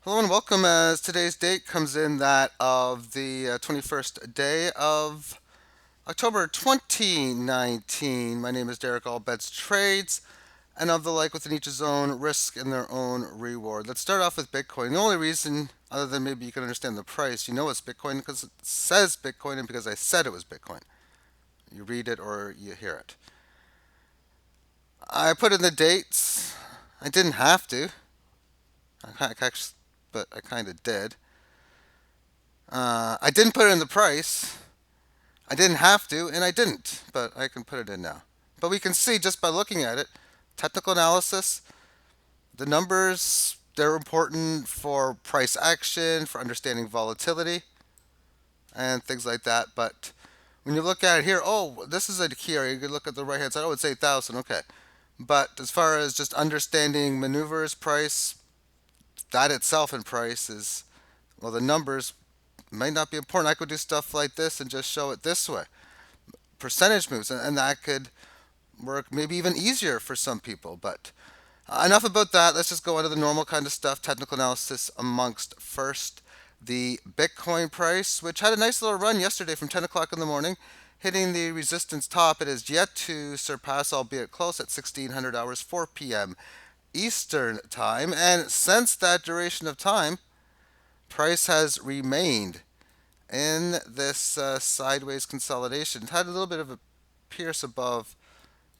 Hello and welcome as today's date comes in that of the 21st day of October 2019. My name is Derek All Bets Trades and of the like within each his own risk and their own reward. Let's start off with Bitcoin. The only reason, other than maybe you can understand the price, you know it's Bitcoin because it says Bitcoin and because I said it was Bitcoin. You read it or you hear it. I put in the dates. I didn't have to, actually, but I kind of did. I didn't put it in the price. I didn't have to, and I didn't, but I can put it in now. But we can see just by looking at it, technical analysis, the numbers, they're important for price action, for understanding volatility, and things like that. But when you look at it here, oh, this is a key area. You can look at the right hand side. Oh, it's 8,000. Okay. But as far as just understanding maneuvers, price, that itself in price is, well, the numbers might not be important. I could do stuff like this and just show it this way. Percentage moves, and that could work maybe even easier for some people. But enough about that. Let's just go into the normal kind of stuff. Technical analysis amongst first the Bitcoin price, which had a nice little run yesterday from 10 o'clock in the morning, hitting the resistance top. It is yet to surpass, albeit close, at 1600 hours, 4 p.m. Eastern time. And since that duration of time, price has remained in this sideways consolidation. It had a little bit of a pierce above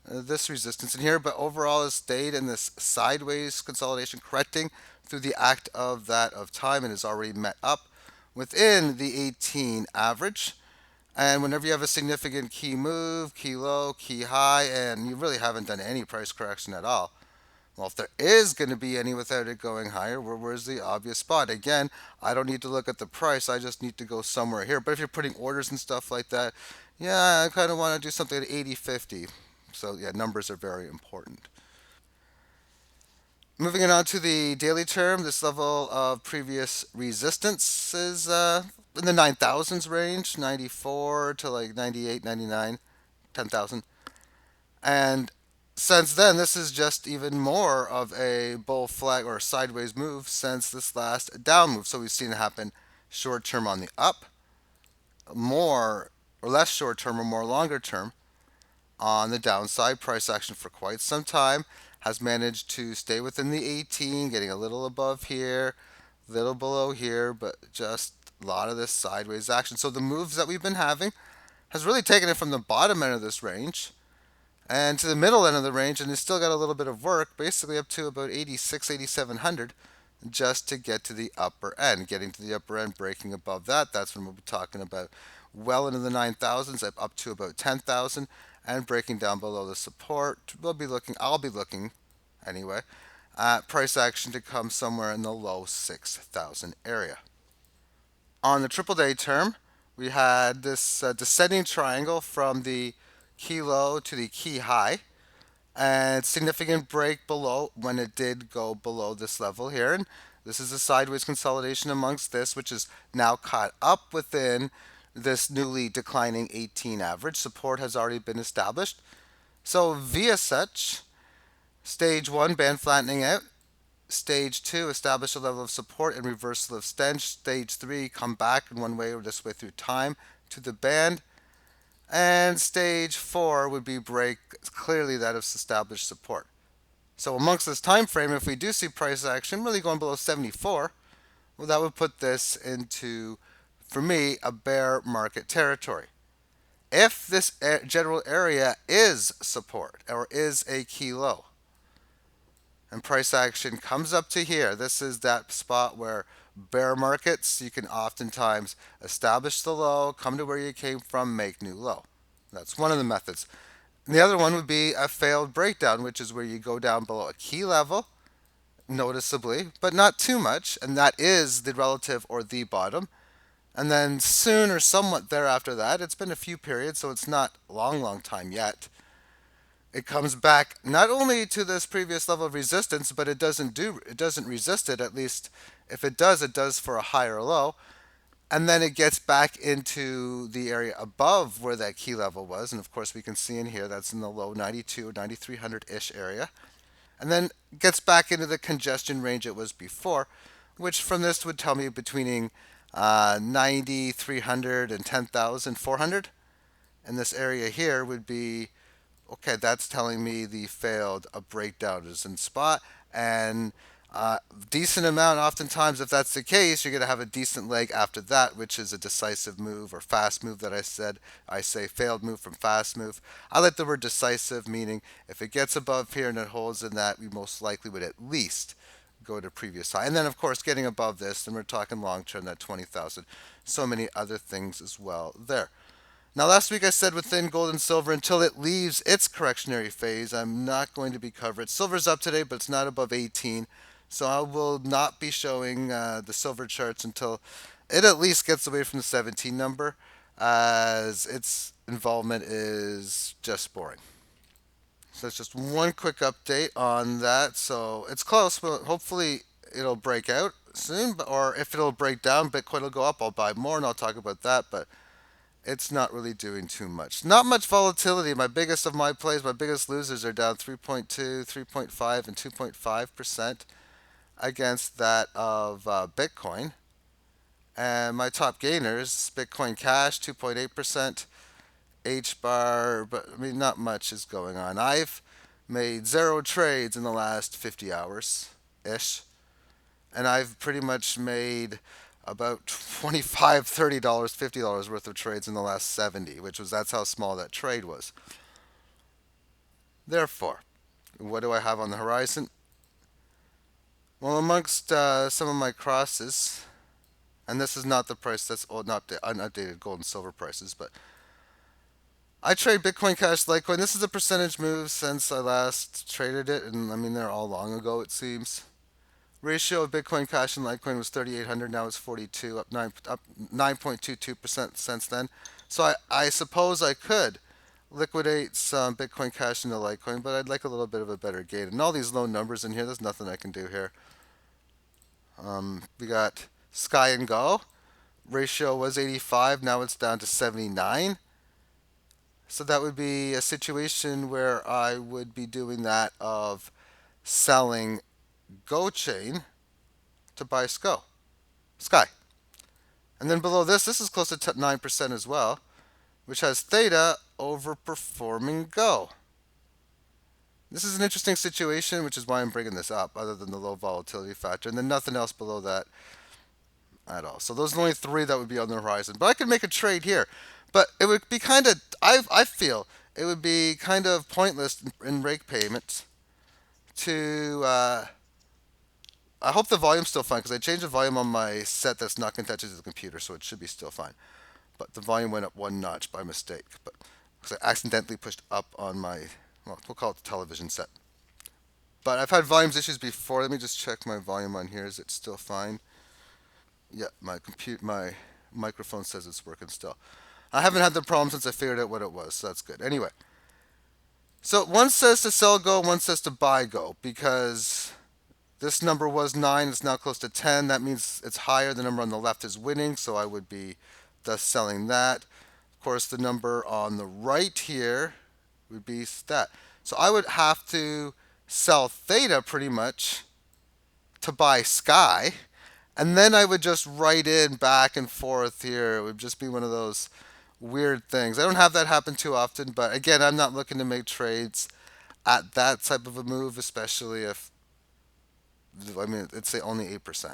this resistance in here, but overall has stayed in this sideways consolidation, correcting through the act of that of time and is already met up within the 18 average. And whenever you have a significant key move, key low, key high, and you really haven't done any price correction at all, well, if there is going to be any without it going higher, where's the obvious spot? Again, I don't need to look at the price. I just need to go somewhere here. But if you're putting orders and stuff like that, yeah, I kind of want to do something at 80-50. So, yeah, numbers are very important. Moving on to the daily term, this level of previous resistance is in the 9,000s range, 94 to like 98, 99, 10,000. And since then, this is just even more of a bull flag or sideways move since this last down move. So we've seen it happen short term on the up, more or less short term or more longer term on the downside. Price action for quite some time has managed to stay within the 18, getting a little above here, little below here, but just a lot of this sideways action. So the moves that we've been having has really taken it from the bottom end of this range and to the middle end of the range, and it's still got a little bit of work, basically up to about 86, 8700, just to get to the upper end. Getting to the upper end, breaking above that, that's when we'll be talking about well into the 9,000s, up to about 10,000, and breaking down below the support. I'll be looking anyway, at price action to come somewhere in the low 6,000 area. On the triple day term, we had this descending triangle from the key low to the key high, and significant break below when it did go below this level here. And this is a sideways consolidation amongst this, which is now caught up within this newly declining 18 average. Support has already been established. So via such, stage one, band flattening out. Stage two, establish a level of support and reversal of stench. Stage three, come back in one way or this way through time to the band. And stage four would be break clearly that of established support. So amongst this time frame, if we do see price action really going below 74, well, that would put this into, for me, a bear market territory. If this general area is support or is a key low, and price action comes up to here, this is that spot where bear markets, you can oftentimes establish the low, come to where you came from, make new low. That's one of the methods. And the other one would be a failed breakdown, which is where you go down below a key level noticeably, but not too much, and that is the relative or the bottom. And then soon or somewhat thereafter that, it's been a few periods, so it's not a long time yet. It comes back not only to this previous level of resistance, but it doesn't resist it. At least if it does for a higher low. And then it gets back into the area above where that key level was. And of course, we can see in here that's in the low 92, 9300 ish area. And then gets back into the congestion range it was before, which from this would tell me between 9,300 and 10,400. And this area here would be, okay, that's telling me the failed a breakdown is in spot. And decent amount, oftentimes, if that's the case, you're going to have a decent leg after that, which is a decisive move or fast move that I said. I say failed move from fast move. I like the word decisive, meaning if it gets above here and it holds in that, we most likely would at least go to previous high. And then, of course, getting above this, then we're talking long term, that 20,000. So many other things as well there. Now, last week I said within gold and silver, until it leaves its correctionary phase, I'm not going to be covered. Silver's up today, but it's not above 18. So I will not be showing the silver charts until it at least gets away from the 17 number, as its involvement is just boring. So it's just one quick update on that. So it's close, but hopefully it'll break out soon. Or if it'll break down, Bitcoin will go up. I'll buy more and I'll talk about that. But it's not really doing too much. Not much volatility. My biggest of my plays, my biggest losers are down 3.2, 3.5, and 2.5% against that of Bitcoin. And my top gainers, Bitcoin Cash 2.8%, H bar, but I mean, not much is going on. I've made zero trades in the last 50 hours ish, and I've pretty much made about 25, $30, $50 worth of trades in the last 70, which was that's how small that trade was. Therefore, what do I have on the horizon? Well, amongst some of my crosses, and this is not the price that's old, not the unupdated gold and silver prices, but I trade Bitcoin Cash Litecoin. This is a percentage move since I last traded it, and I mean they're all long ago it seems. Ratio of Bitcoin Cash and Litecoin was 3,800. Now it's 42, up 9.22% since then. So I suppose I could liquidate some Bitcoin Cash into Litecoin, but I'd like a little bit of a better gain. And all these low numbers in here, there's nothing I can do here. We got Sky and Go. Ratio was 85. Now it's down to 79. So that would be a situation where I would be doing that of selling Go Chain to buy Sky. And then below this is close to 9% as well, which has Theta overperforming Go. This is an interesting situation, which is why I'm bringing this up, other than the low volatility factor, and then nothing else below that at all. So those are the only three that would be on the horizon. But I could make a trade here. But it would be kind of, I feel, it would be kind of pointless in rake payments to I hope the volume's still fine because I changed the volume on my set that's not connected to the computer, so it should be still fine. But the volume went up one notch by mistake, but because I accidentally pushed up on my, well, we'll call it the television set. But I've had volumes issues before. Let me just check my volume on here. Is it still fine? Yeah, my microphone says it's working still. I haven't had the problem since I figured out what it was, so that's good. Anyway, so one says to sell Go, one says to buy Go because this number was 9. It's now close to 10. That means it's higher. The number on the left is winning, so I would be thus selling that. Of course, the number on the right here would be that. So I would have to sell Theta pretty much to buy Sky. And then I would just write in back and forth here. It would just be one of those weird things. I don't have that happen too often, but again, I'm not looking to make trades at that type of a move, especially if I mean, it's say only 8%.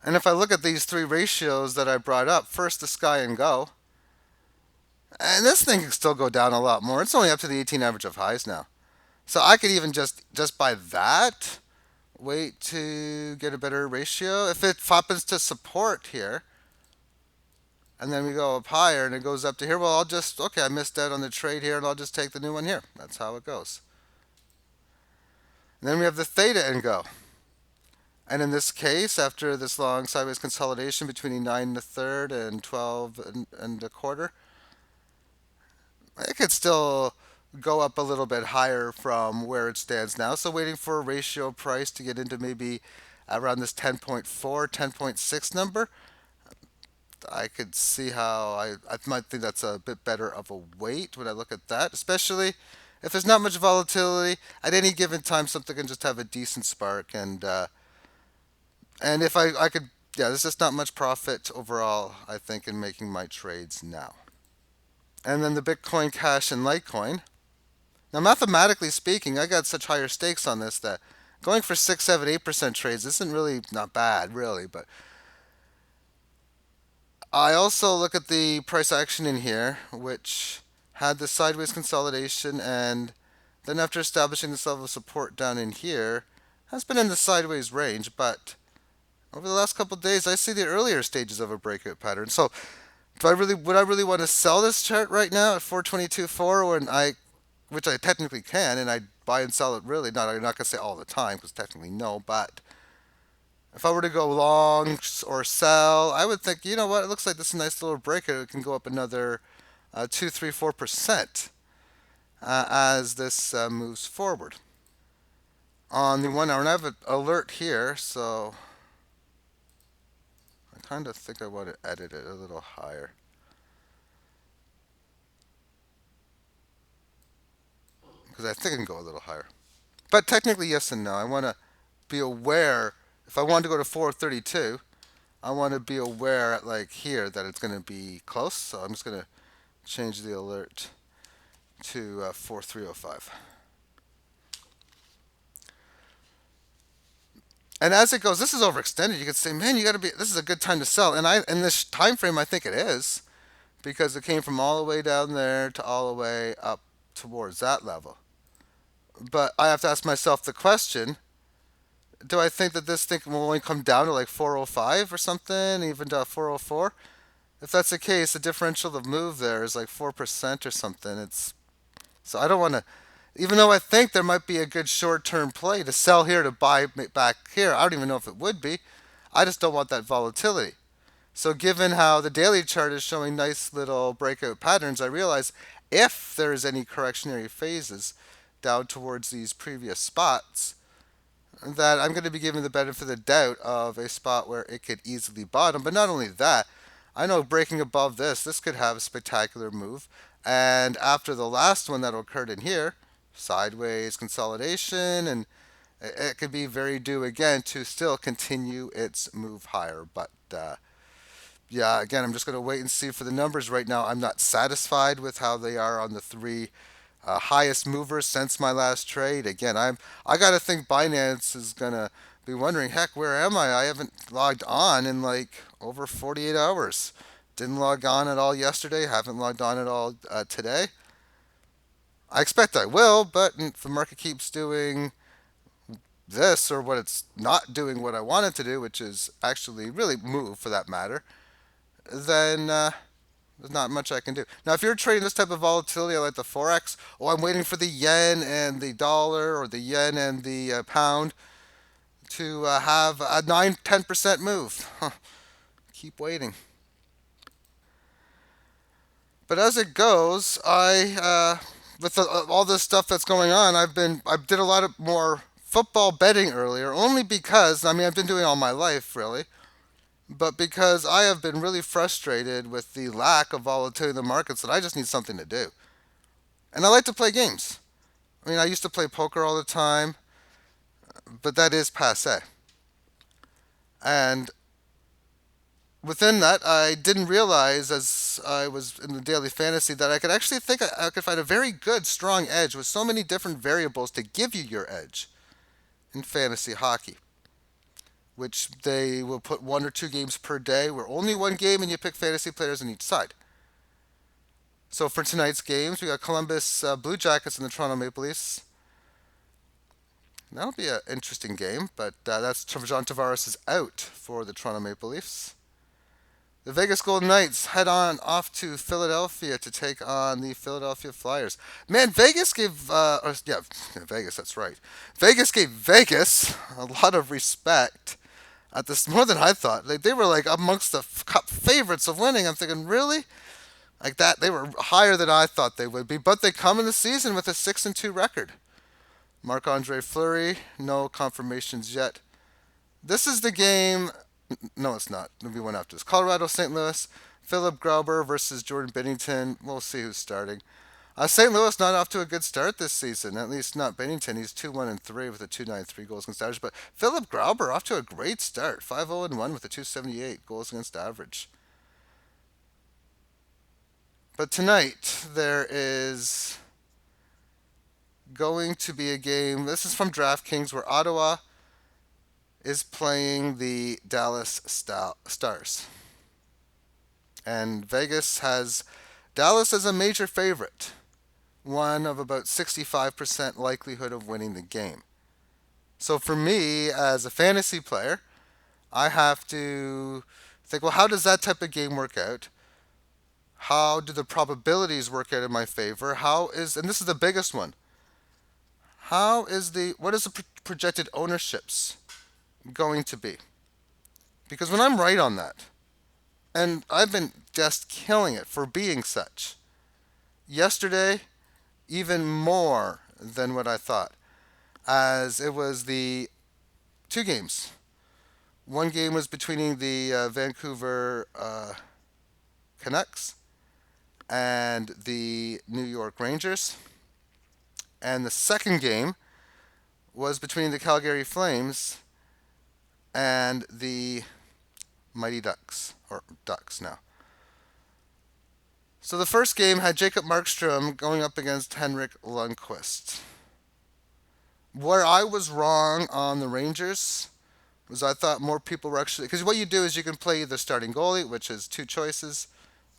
And if I look at these three ratios that I brought up, first the Sky and Go, and this thing can still go down a lot more. It's only up to the 18 average of highs now. So I could even just by that wait to get a better ratio. If it happens to support here, and then we go up higher and it goes up to here, well, I'll just, okay, I missed out on the trade here and I'll just take the new one here. That's how it goes. And then we have the Theta and Go. And in this case, after this long sideways consolidation between 9 and a third and 12 and a quarter, it could still go up a little bit higher from where it stands now. So waiting for a ratio price to get into maybe around this 10.4, 10.6 number. I could see how I might think that's a bit better of a wait when I look at that, especially if there's not much volatility. At any given time, something can just have a decent spark and And if I could, yeah, there's just not much profit overall, I think, in making my trades now. And then the Bitcoin Cash and Litecoin. Now, mathematically speaking, I got such higher stakes on this that going for 6, 7, 8% trades isn't really not bad, really. But I also look at the price action in here, which had the sideways consolidation, and then after establishing this level of support down in here, has been in the sideways range. But over the last couple of days, I see the earlier stages of a breakout pattern. So, do I really would I really want to sell this chart right now at 422.4 when which I technically can, and I buy and sell it really. Not I'm not gonna say all the time because technically no, but if I were to go long or sell, I would think, you know what, it looks like this is a nice little breakout. It can go up another 2, 3, 4% as this moves forward. On the 1 hour, and I have an alert here, so I kind of think I want to edit it a little higher because I think I can go a little higher. But technically, yes and no. I want to be aware. If I want to go to 432, I want to be aware at like here that it's going to be close. So I'm just going to change the alert to 4305. And as it goes, this is overextended. You could say, man, you got to be. This is a good time to sell. And in this time frame, I think it is because it came from all the way down there to all the way up towards that level. But I have to ask myself the question: do I think that this thing will only come down to like 405 or something, even to 404? If that's the case, the differential of move there is like 4% or something. It's so I don't want to. Even though I think there might be a good short-term play to sell here to buy back here, I don't even know if it would be. I just don't want that volatility. So given how the daily chart is showing nice little breakout patterns, I realize if there is any correctionary phases down towards these previous spots, that I'm going to be given the benefit of the doubt of a spot where it could easily bottom. But not only that, I know breaking above this could have a spectacular move. And after the last one that occurred in here, sideways consolidation, and it could be very due again to still continue its move higher. But yeah, again, I'm just going to wait and see for the numbers right now. I'm not satisfied with how they are on the three highest movers since my last trade. Again, I got to think Binance is going to be wondering, heck, where am I? I haven't logged on in like over 48 hours. Didn't log on at all yesterday. Haven't logged on at all today. I expect I will, but if the market keeps doing this or what it's not doing what I want it to do, which is actually really move for that matter, then there's not much I can do. Now, if you're trading this type of volatility like the Forex, oh, I'm waiting for the yen and the dollar or the yen and the pound to have a 9, 10% move. Huh. Keep waiting. But as it goes, with all this stuff that's going on, I did a lot of more football betting earlier, only because, I mean, I've been doing it all my life, really, but because I have been really frustrated with the lack of volatility in the markets that I just need something to do. And I like to play games. I mean, I used to play poker all the time, but that is passe. And within that, I didn't realize as I was in the daily fantasy that I could actually think I could find a very good, strong edge with so many different variables to give you your edge in fantasy hockey, which they will put 1 or 2 games per day. We're only one game, and you pick fantasy players on each side. So for tonight's games, we got Columbus Blue Jackets and the Toronto Maple Leafs. That'll be an interesting game, but that's John Tavares is out for the Toronto Maple Leafs. The Vegas Golden Knights head on off to Philadelphia to take on the Philadelphia Flyers. Man, Vegas gave, yeah, Vegas, that's right. Vegas gave Vegas a lot of respect at this, more than I thought. They were like amongst the cup favorites of winning. I'm thinking, really? Like that, they were higher than I thought they would be, but they come in the season with a 6-2 record. Marc-Andre Fleury, no confirmations yet. This is the game. No, it's not. It'll be one after this. Colorado, St. Louis, Philip Grauber versus Jordan Binnington. We'll see who's starting. St. Louis not off to a good start this season. At least not Bennington. He's 2-1-3 with a 2.93 goals against average. But Philip Grauber off to a great start. 5-0-1 with a 2.78 goals against average. But tonight there is going to be a game. This is from DraftKings where Ottawa is playing the Dallas Stars. And Vegas has Dallas as a major favorite, one of about 65% likelihood of winning the game. So for me, as a fantasy player, I have to think, well, how does that type of game work out? How do the probabilities work out in my favor? And this is the biggest one, what is the projected ownerships going to be? Because when I'm right on that, and I've been just killing it for being such, yesterday, even more than what I thought, as it was the two games. One game was between the Vancouver Canucks and the New York Rangers. And the second game was between the Calgary Flames and the Mighty Ducks, or Ducks now. So the first game had Jacob Markstrom going up against Henrik Lundqvist. Where I was wrong on the Rangers was I thought more people were actually, because what you do is you can play the starting goalie, which is two choices,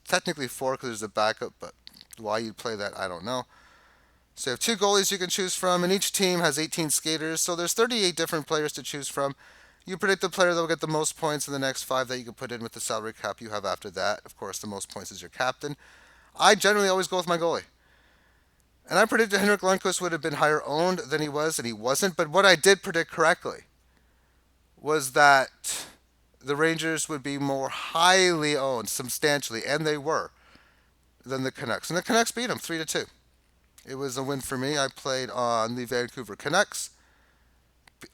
technically four because there's a backup, but why you'd play that, I don't know. So you have two goalies you can choose from, and each team has 18 skaters, so there's 38 different players to choose from. You predict the player that will get the most points in the next five that you can put in with the salary cap you have after that. Of course, the most points is your captain. I generally always go with my goalie. And I predicted Henrik Lundqvist would have been higher owned than he was, and he wasn't. But what I did predict correctly was that the Rangers would be more highly owned, substantially, and they were, than the Canucks. And the Canucks beat them 3-2. It was a win for me. I played on the Vancouver Canucks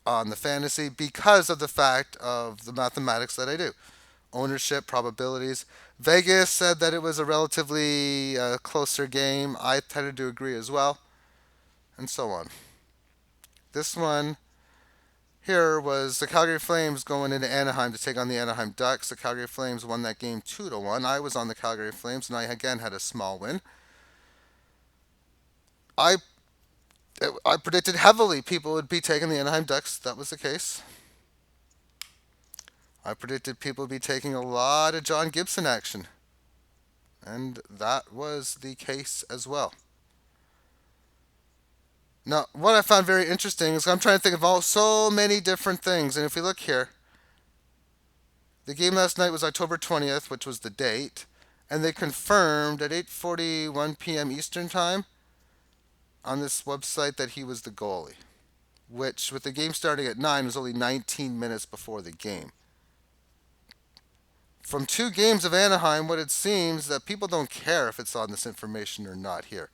on the fantasy because of the fact of the mathematics that I do. Ownership, probabilities. Vegas said that it was a relatively closer game. I tended to agree as well, and so on. This one here was the Calgary Flames going into Anaheim to take on the Anaheim Ducks. The Calgary Flames won that game 2-1. I was on the Calgary Flames, and I again had a small win. I I predicted heavily people would be taking the Anaheim Ducks. That was the case. I predicted people would be taking a lot of John Gibson action. And that was the case as well. Now, what I found very interesting is I'm trying to think of so many different things. And if we look here, the game last night was October 20th, which was the date. And they confirmed at 8:41 p.m. Eastern Time on this website that he was the goalie, which, with the game starting at 9, was only 19 minutes before the game. From two games of Anaheim, what it seems that people don't care if it's on this information or not here.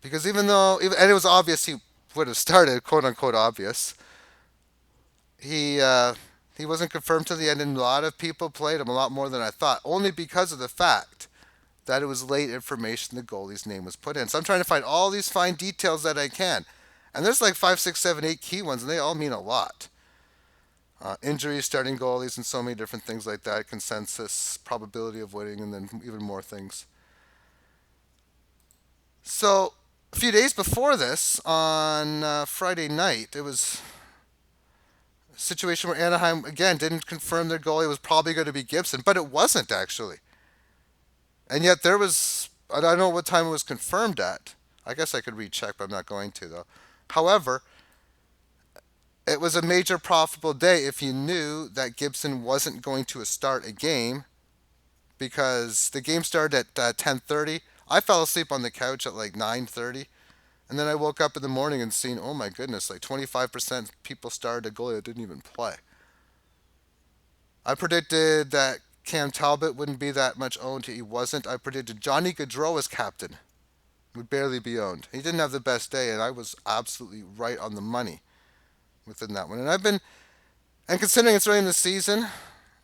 Because even though, and it was obvious he would have started, quote unquote obvious, he wasn't confirmed to the end, and a lot of people played him a lot more than I thought, only because of the fact that it was late information the goalie's name was put in. So I'm trying to find all these fine details that I can. And there's like 5, 6, 7, 8 key ones, and they all mean a lot. Injuries, starting goalies, and so many different things like that. Consensus, probability of winning, and then even more things. So a few days before this, on Friday night, it was a situation where Anaheim, again, didn't confirm their goalie was probably going to be Gibson, but it wasn't actually. And yet there was, I don't know what time it was confirmed at. I guess I could recheck, but I'm not going to, though. However, it was a major profitable day if you knew that Gibson wasn't going to start a game, because the game started at 10:30. I fell asleep on the couch at like 9:30, and then I woke up in the morning and seen, oh my goodness, like 25% people started a goalie that didn't even play. I predicted that Cam Talbot wouldn't be that much owned. He wasn't. I predicted Johnny Gaudreau as captain would barely be owned. He didn't have the best day, and I was absolutely right on the money within that one. And considering it's early in the season,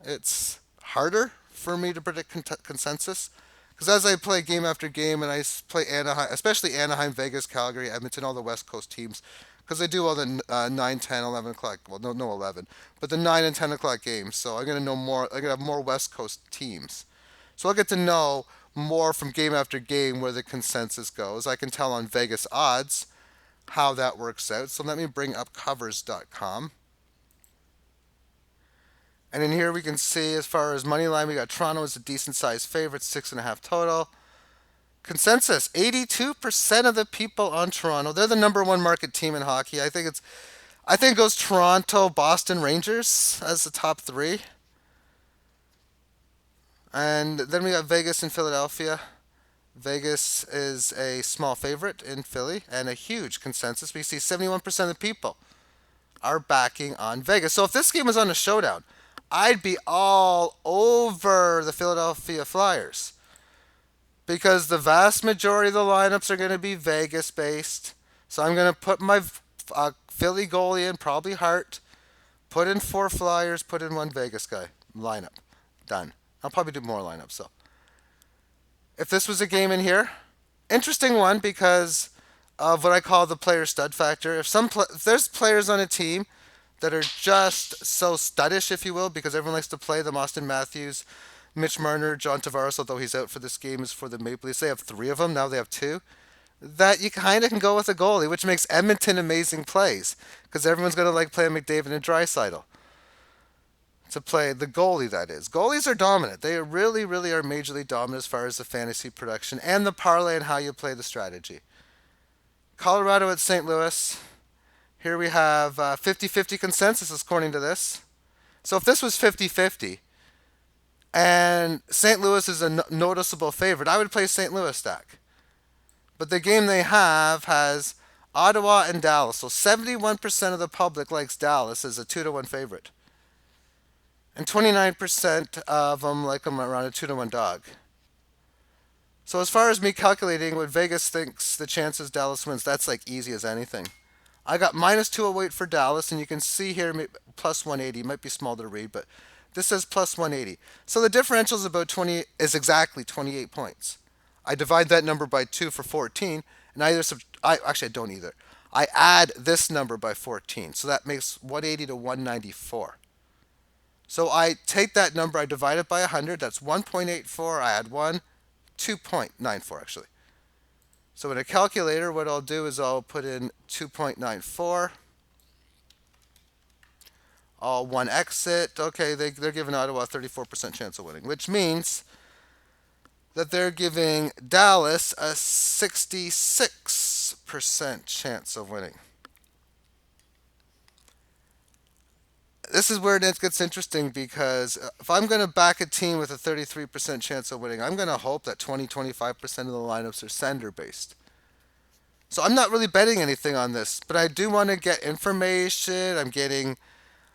it's harder for me to predict consensus, Because as I play game after game, and play Anaheim, especially Anaheim, Vegas, Calgary, Edmonton, all the West Coast teams, because I do all the 9, 10, 11 o'clock. Well, no 11, but the 9 and 10 o'clock games. So I'm gonna know more. I'm gonna have more West Coast teams. So I'll get to know more from game after game where the consensus goes. I can tell on Vegas odds how that works out. So let me bring up covers.com. And in here we can see as far as money line, we got Toronto as a decent sized favorite, 6.5 total. Consensus, 82% of the people on Toronto. They're the number one market team in hockey. I think it goes Toronto, Boston, Rangers as the top three. And then we got Vegas and Philadelphia. Vegas is a small favorite in Philly and a huge consensus. We see 71% of the people are backing on Vegas. So if this game was on a showdown, I'd be all over the Philadelphia Flyers because the vast majority of the lineups are going to be Vegas based. So I'm going to put my Philly goalie in, probably Hart, put in 4 Flyers, put in 1 Vegas guy. Lineup. Done. I'll probably do more lineups, so. If this was a game in here, interesting one because of what I call the player stud factor. If there's players on a team that are just so studdish, if you will, because everyone likes to play them, Austin Matthews, Mitch Marner, John Tavares, although he's out for this game, is for the Maple Leafs. They have 3 of them. Now they have 2. That you kind of can go with a goalie, which makes Edmonton amazing plays because everyone's going to like playing McDavid and Draisaitl to play the goalie, that is. Goalies are dominant. They really, really are majorly dominant as far as the fantasy production and the parlay and how you play the strategy. Colorado at St. Louis. Here we have 50-50 consensus according to this. So if this was 50-50 and St. Louis is a noticeable favorite, I would play St. Louis stack. But the game they have has Ottawa and Dallas. So 71% of the public likes Dallas as a 2-1 favorite. And 29% of them like them around a 2-1 dog. So as far as me calculating what Vegas thinks the chances Dallas wins, that's like easy as anything. I got minus 208 for Dallas, and you can see here plus 180. It might be small to read, but this says plus 180. So the differential is exactly 28 points. I divide that number by 2 for 14, and I don't either. I add this number by 14, so that makes 180 to 194. So I take that number, I divide it by 100, that's 1.84, I add 1, 2.94 actually. So in a calculator, what I'll do is I'll put in 2.94. I'll 1x it. Okay, they're giving Ottawa a 34% chance of winning, which means that they're giving Dallas a 66% chance of winning. This is where it gets interesting because if I'm going to back a team with a 33% chance of winning, I'm going to hope that 20-25% of the lineups are sender based. So I'm not really betting anything on this, but I do want to get information. I'm getting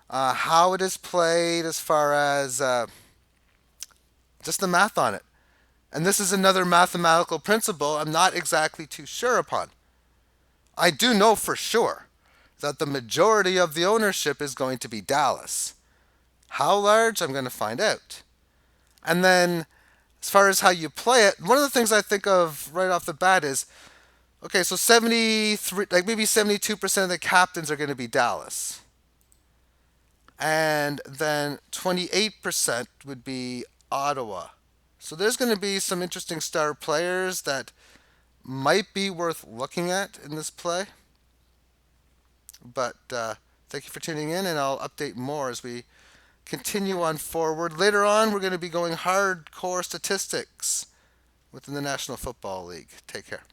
how it is played as far as just the math on it. And this is another mathematical principle I'm not exactly too sure upon. I do know for sure that the majority of the ownership is going to be Dallas. How large? I'm going to find out. And then, as far as how you play it, one of the things I think of right off the bat is, okay, so 73, like maybe 72% of the captains are going to be Dallas. And then 28% would be Ottawa. So there's going to be some interesting star players that might be worth looking at in this play. But thank you for tuning in, and I'll update more as we continue on forward. Later on, we're going to be going hardcore statistics within the National Football League. Take care.